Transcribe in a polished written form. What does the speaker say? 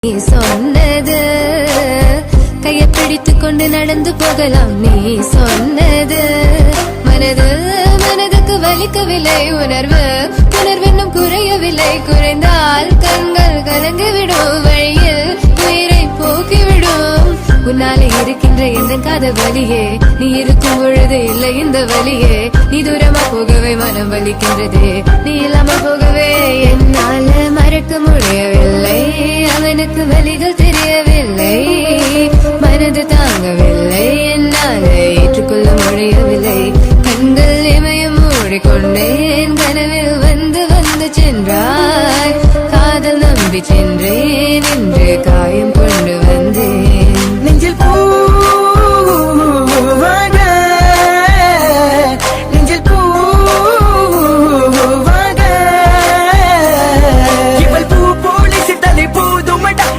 நீ சொன்னது கையை பிடித்துக் கொண்டு நடந்து போகலாம். நீ சொன்னது மனதுக்கு வலிக்கவில்லை. உணர்வென்னும் குறையவில்லை. குறைந்தால் கண்கள் கலங்கிவிடும். வழியில் உயிரை போக்கிவிடும். உன்னாலே இருக்கின்ற எந்த காதல் வலியே, நீ இருக்கும் பொழுது இல்லை இந்த வலியே. நீ தூரமா போகவே மனம் வலிக்கின்றதே. நீ இல்லாமல் போகவே என்னால மறக்க முடியவில்லை. அவனுக்கு வலிகள் தெரியவில்லை. மனது தாங்கவில்லை. என்னால ஏற்றுக்கொள்ள முடியவில்லை. கண்கள் இமயம் மூடிக்கொண்டேன். கனவில் வந்து சென்றாய். காதல் நம்பி சென்று